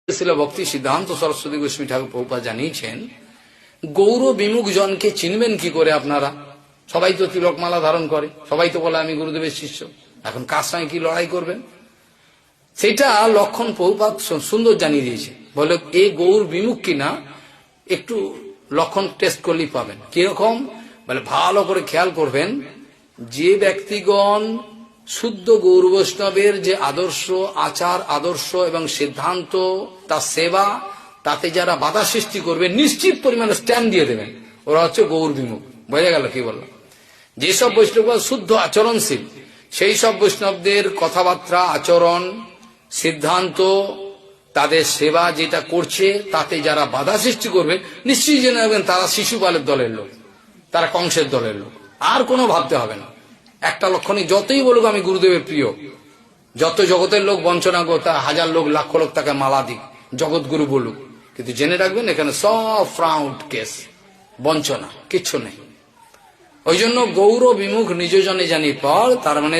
ছিল ভক্তি সিদ্ধান্ত সরস্বতী গোস্বামী ঠাকুর প্রভুপাদ জানিয়েছেন, গৌর বিমুখ জনকে চিনবেন কি করে আপনারা? সবাই তো তিলকমালা ধারণ করে, সবাই তো বলে আমি গুরুদেবের শিষ্য। এখন কার সঙ্গে কি লড়াই করবেন? সেটা লক্ষণ প্রভুপাদ সুন্দর জানিয়ে দিয়েছে। বলে এ গৌর বিমুখ কিনা একটু লক্ষণ টেস্ট করলেই পাবেন। কিরকম? বলে ভালো করে খেয়াল করবেন, যে ব্যক্তিগণ শুদ্ধ গৌর বৈষ্ণবের যে আদর্শ, আচার আদর্শ এবং সিদ্ধান্ত, তার সেবা, তাতে যারা বাধা সৃষ্টি করবে নিশ্চিত পরিমাণে স্ট্যান্ড দিয়ে দেবেন, ওরা হচ্ছে গৌর বিমুখ। বোঝা গেল কি বললাম? যেসব বৈষ্ণব শুদ্ধ আচরণশীল, সেই সব বৈষ্ণবদের কথাবার্তা, আচরণ, সিদ্ধান্ত, তাদের সেবা যেটা করছে, তাতে যারা বাধা সৃষ্টি করবে নিশ্চয়ই জেনে নেবেন তারা শিশুপালের দলের লোক, তারা কংসের দলের লোক। আর কোনো ভাবতে হবে না। একটা লক্ষণই যতই বলুক আমি গুরুদেবের প্রিয়, যত জগতের লোক বঞ্চনা করতে, হাজার লোক লাখ লোক তাকে মালা দিক, জগৎগুরু বলুক, কিন্তু জেনে রাখবেন এখানে সব ফ্রাউড কেস, বঞ্চনা, কিচ্ছু নেই। ওই জন্য গৌর বিমুখ নিজজনে জানি পর, তার মানে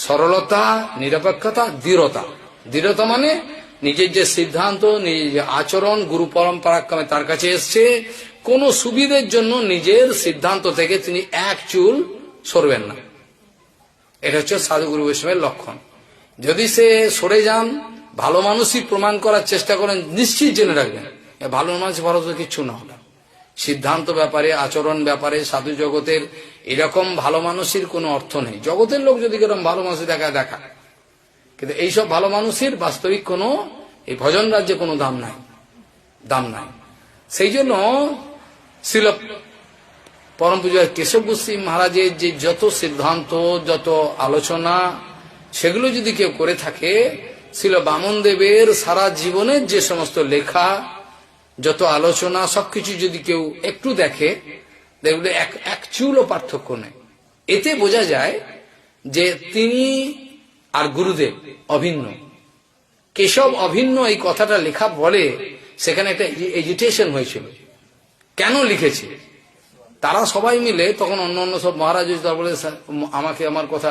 সরলতা, নিরপেক্ষতা, দৃঢ়তা। দৃঢ়তা মানে নিজের যে সিদ্ধান্ত, নিজের যে আচরণ, গুরু পরম্পরাক্রমে তার কাছে এসছে, কোন সুবিধের জন্য নিজের সিদ্ধান্ত থেকে তিনি এক চুল সরবেন না। এটা হচ্ছে সাধুগুরু বৈষ্ণবের লক্ষণ। যদি সে সরে যান, ভালো মানুষই প্রমাণ করার চেষ্টা করেন, নিশ্চিত জেনে রাখবেন ভালো মানুষ ভালো কিচ্ছু না হলো। সিদ্ধান্ত ব্যাপারে, আচরণ ব্যাপারে সাধু জগতের এরকম ভালো মানুষের কোনো অর্থ নেই। জগতের লোক যদি এরকম ভালো মানুষ দেখা, কিন্তু এইসব ভালো মানুষের বাস্তবিক কোনো এই ভজন রাজ্যে কোনো দাম নাই। সেই জন্য শিল পরম পূজ্য কেশব গোস্বামী মহারাজের যে যত সিদ্ধান্ত, যত আলোচনা, সেগুলো যদি কেউ করে থাকে, শিল বামন দেবের সারা জীবনের যে সমস্ত লেখা, যত আলোচনা, সবকিছু যদি কেউ একটু দেখে, দেখবে এক চুলও পার্থক্য নেই। এতে বোঝা যায় যে তিনি আর গুরুদেব অভিন্ন। কেশব অভিন্ন এই কথাটা লেখা বলে, সেখানে একটা এজিটেশন হয়েছিল। কেন লিখেছে? তারা সবাই মিলে তখন অন্য সব মহারাজ বলে আমাকে আমার কথা